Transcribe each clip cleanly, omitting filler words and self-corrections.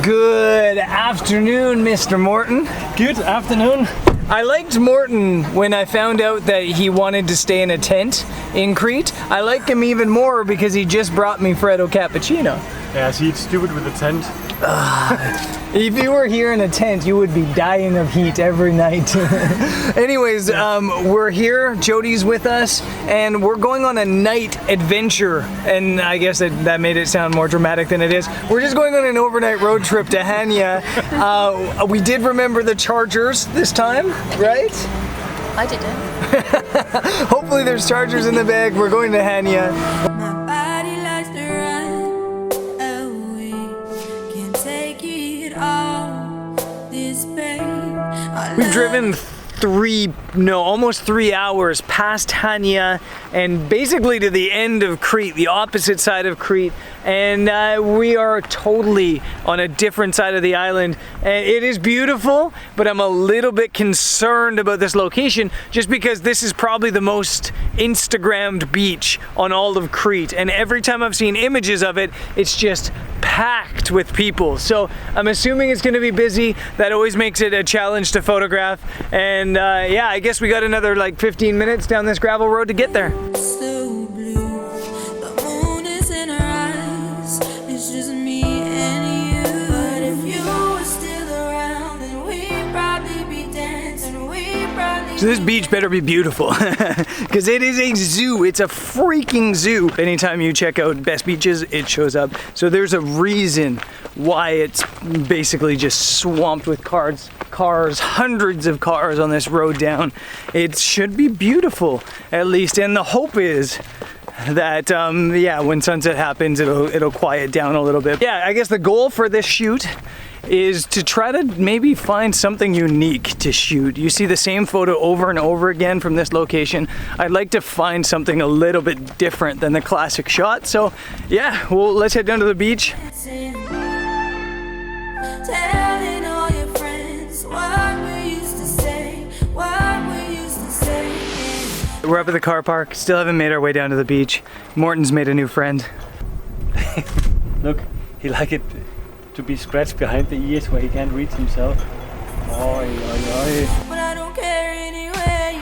Good afternoon, Mr. Morten. Good afternoon. I liked Morten when I found out that he wanted to stay in a tent in Crete. I like him even more because he just brought me Freddo Cappuccino. Yeah, see, it's stupid with the tent. If you were here in a tent, you would be dying of heat every night. Anyways, we're here, Jody's with us, and we're going on a night adventure. And I guess that made it sound more dramatic than it is. We're just going on an overnight road trip to Hania. We did remember the chargers this time, right? I didn't. Hopefully there's chargers in the bag. We're going to Hania. We've driven almost 3 hours past Hania and basically to the end of Crete, the opposite side of Crete, and we are totally on a different side of the island. And it is beautiful, but I'm a little bit concerned about this location just because this is probably the most Instagrammed beach on all of Crete, and every time I've seen images of it, it's just packed with people. So I'm assuming it's going to be busy. That always makes it a challenge to photograph. And yeah, I guess we got another like 15 minutes down this gravel road to get there. So blue, the moon is in our eyes. It's just me and you. But if you were still around, then we'd probably be dancing. So this beach better be beautiful because it is a zoo. It's a freaking zoo. Anytime you check out best beaches, it shows up. So there's a reason why it's basically just swamped with cars, hundreds of cars on this road down. It should be beautiful, at least, and the hope is that yeah, when sunset happens, it'll quiet down a little bit. Yeah, I guess the goal for this shoot is to try to maybe find something unique to shoot. You see the same photo over and over again from this location. I'd like to find something a little bit different than the classic shot. So yeah, well, let's head down to the beach. Telling all your friends what we used to say, what we used to say. We're up at the car park, still haven't made our way down to the beach. Morten's made a new friend. Look, he like it to be scratched behind the ears where he can't reach himself. Oi, oi, oi. But I don't care anyway.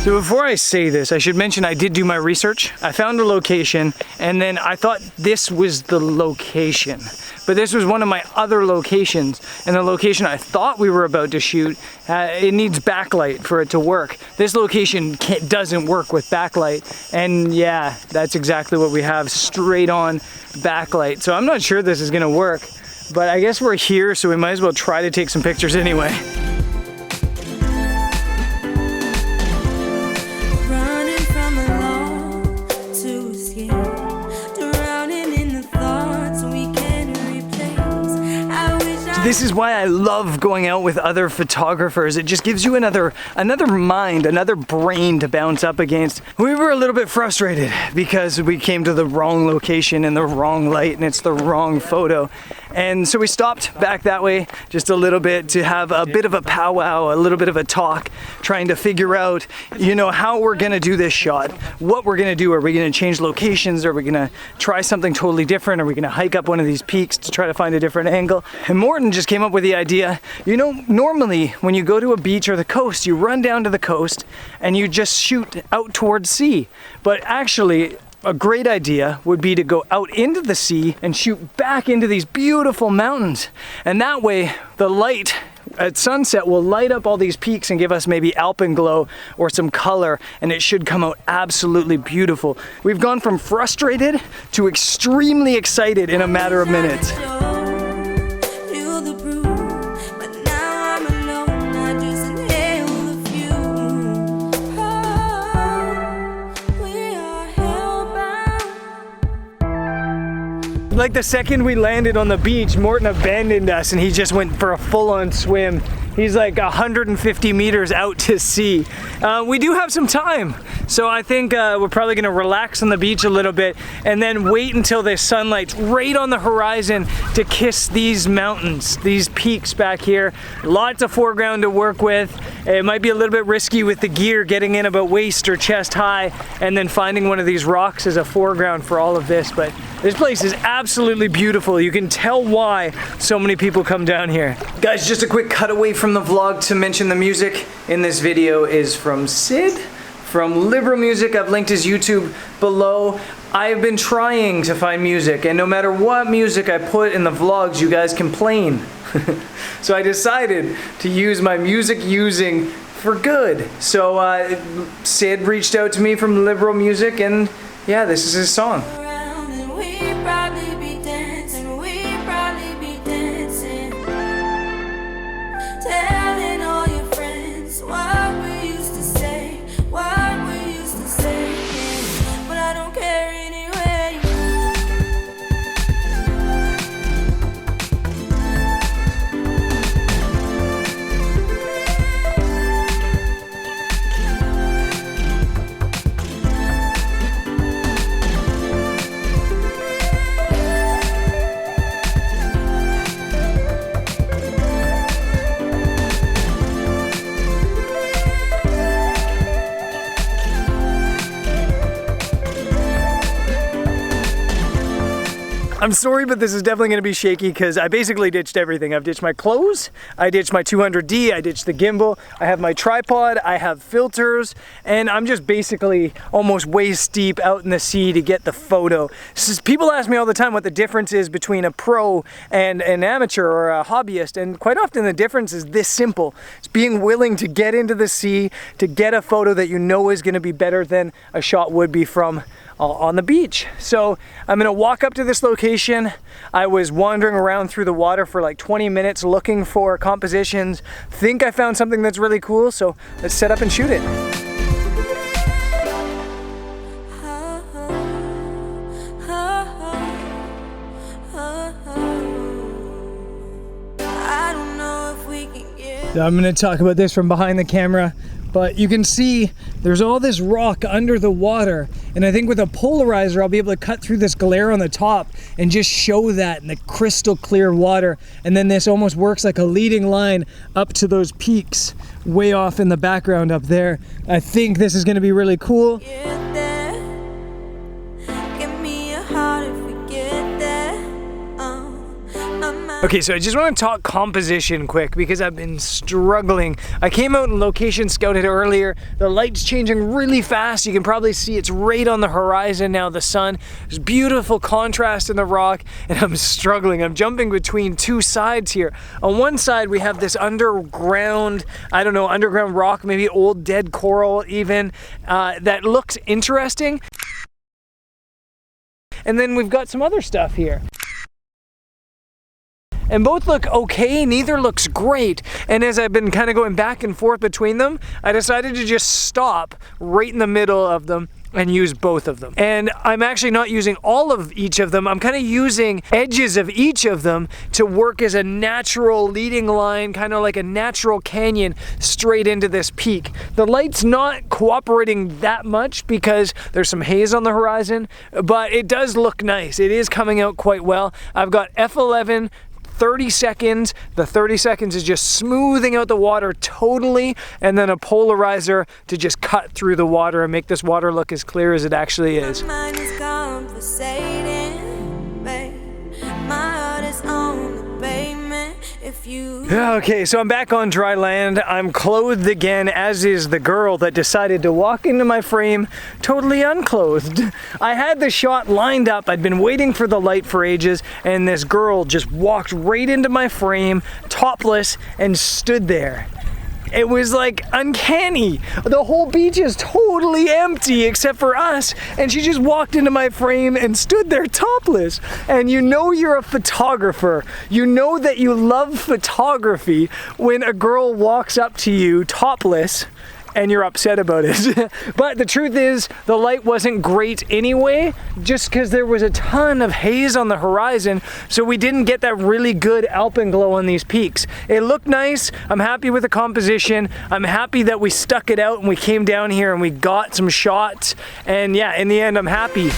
So before I say this, I should mention I did do my research. I found a location and then I thought this was the location. But this was one of my other locations, and the location I thought we were about to shoot, it needs backlight for it to work. This location doesn't work with backlight, and yeah, that's exactly what we have, straight on backlight. So I'm not sure this is gonna work, but I guess we're here, so we might as well try to take some pictures anyway. This is why I love going out with other photographers. It just gives you another mind, another brain to bounce up against. We were a little bit frustrated because we came to the wrong location in the wrong light and it's the wrong photo. And so we stopped back that way just a little bit to have a bit of a powwow, a little bit of a talk, trying to figure out, you know, how we're gonna do this shot, what we're gonna do. Are we gonna change locations? Are we gonna try something totally different? Are we gonna hike up one of these peaks to try to find a different angle? And Morten just came up with the idea, you know, normally when you go to a beach or the coast, you run down to the coast and you just shoot out towards sea. But actually, a great idea would be to go out into the sea and shoot back into these beautiful mountains. And that way, the light at sunset will light up all these peaks and give us maybe alpenglow or some color, and it should come out absolutely beautiful. We've gone from frustrated to extremely excited in a matter of minutes. Like the second we landed on the beach, Morten abandoned us and he just went for a full-on swim. He's like 150 meters out to sea. We do have some time, so I think we're probably gonna relax on the beach a little bit and then wait until the sunlight's right on the horizon to kiss these mountains, these peaks back here. Lots of foreground to work with. It might be a little bit risky with the gear getting in about waist or chest high and then finding one of these rocks as a foreground for all of this, but this place is absolutely beautiful. You can tell why so many people come down here. Guys, just a quick cutaway from the vlog to mention the music in this video is from Sid from Liberal Music. I've linked his YouTube below. I've been trying to find music, and no matter what music I put in the vlogs, you guys complain. So I decided to use my music using for good. So Sid reached out to me from Liberal Music, and yeah, this is his song. Telling all your friends what we used to say, but I don't care anyway. I'm sorry, but this is definitely gonna be shaky because I basically ditched everything. I've ditched my clothes, I ditched my 200D, I ditched the gimbal, I have my tripod, I have filters, and I'm just basically almost waist deep out in the sea to get the photo. People ask me all the time what the difference is between a pro and an amateur or a hobbyist, and quite often the difference is this simple. It's being willing to get into the sea to get a photo that you know is gonna be better than a shot would be from on the beach. So I'm gonna walk up to this location. I was wandering around through the water for like 20 minutes looking for compositions. Think I found something that's really cool, so let's set up and shoot it. So I'm gonna talk about this from behind the camera. But you can see there's all this rock under the water, and I think with a polarizer I'll be able to cut through this glare on the top and just show that in the crystal clear water, and then this almost works like a leading line up to those peaks way off in the background up there. I think this is going to be really cool. Okay, so I just want to talk composition quick because I've been struggling. I came out and location scouted earlier. The light's changing really fast. You can probably see it's right on the horizon now, the sun. There's beautiful contrast in the rock, and I'm struggling. I'm jumping between two sides here. On one side, we have this underground, I don't know, underground rock, maybe old dead coral even, that looks interesting. And then we've got some other stuff here. And both look okay, neither looks great. And as I've been kind of going back and forth between them, I decided to just stop right in the middle of them and use both of them. And I'm actually not using all of each of them. I'm kind of using edges of each of them to work as a natural leading line, kind of like a natural canyon straight into this peak. The light's not cooperating that much because there's some haze on the horizon, but it does look nice. It is coming out quite well. I've got F11, 30 seconds. The 30 seconds is just smoothing out the water totally, and then a polarizer to just cut through the water and make this water look as clear as it actually is. My mind is conversating, babe. My heart is on the pavement. If you... Okay, so I'm back on dry land. I'm clothed again, as is the girl that decided to walk into my frame totally unclothed. I had the shot lined up. I'd been waiting for the light for ages, and this girl just walked right into my frame, topless, and stood there. It was like uncanny. The whole beach is totally empty except for us, and she just walked into my frame and stood there topless. And you know you're a photographer. You know that you love photography when a girl walks up to you topless and you're upset about it. But the truth is, the light wasn't great anyway, just because there was a ton of haze on the horizon, so we didn't get that really good alpenglow on these peaks. It looked nice. I'm happy with the composition. I'm happy that we stuck it out and we came down here and we got some shots. And yeah, in the end, I'm happy.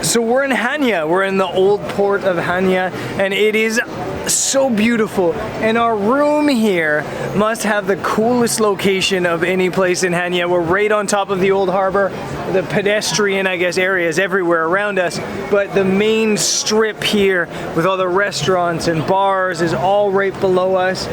So we're in Hanya, we're in the old port of Hanya, and it is so beautiful. And our room here must have the coolest location of any place in Hanya. We're right on top of the old harbor, the pedestrian, I guess, areas everywhere around us, but the main strip here with all the restaurants and bars is all right below us.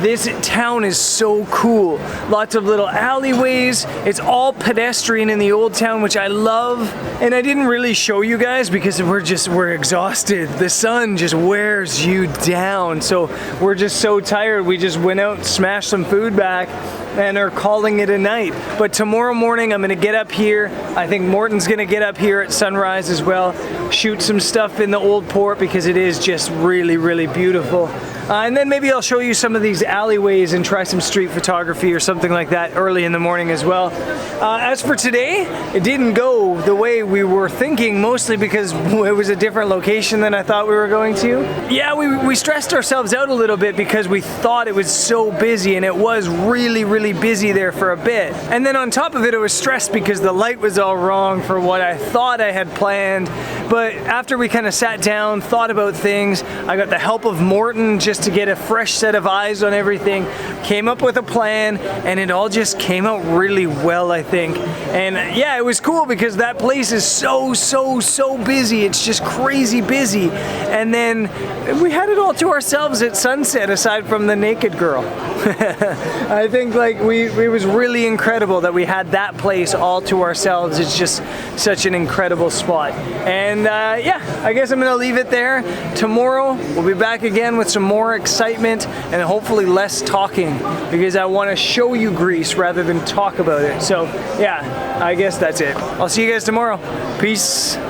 This town is so cool. Lots of little alleyways. It's all pedestrian in the old town, which I love. And I didn't really show you guys because we're exhausted. The sun just wears you down. So we're just so tired. We just went out, smashed some food back, and are calling it a night. But tomorrow morning I'm gonna get up here. I think Morten's gonna get up here at sunrise as well, shoot some stuff in the old port because it is just really, really beautiful. And then maybe I'll show you some of these alleyways and try some street photography or something like that early in the morning as well. As for today, it didn't go the way we were thinking, mostly because it was a different location than I thought we were going to. Yeah, we stressed ourselves out a little bit because we thought it was so busy, and it was really, really busy there for a bit. And then on top of it, it was stressed because the light was all wrong for what I thought I had planned. But after we kind of sat down, thought about things, I got the help of Morten just to get a fresh set of eyes on everything, came up with a plan, and it all just came out really well, I think. And yeah, it was cool because that place is so busy. It's just crazy busy. And then we had it all to ourselves at sunset, aside from the naked girl. I think like it was really incredible that we had that place all to ourselves. It's just such an incredible spot. And yeah, I guess I'm gonna leave it there. Tomorrow we'll be back again with some more excitement and hopefully less talking, because I want to show you Greece rather than talk about it. So yeah, I guess that's it. I'll see you guys tomorrow. Peace.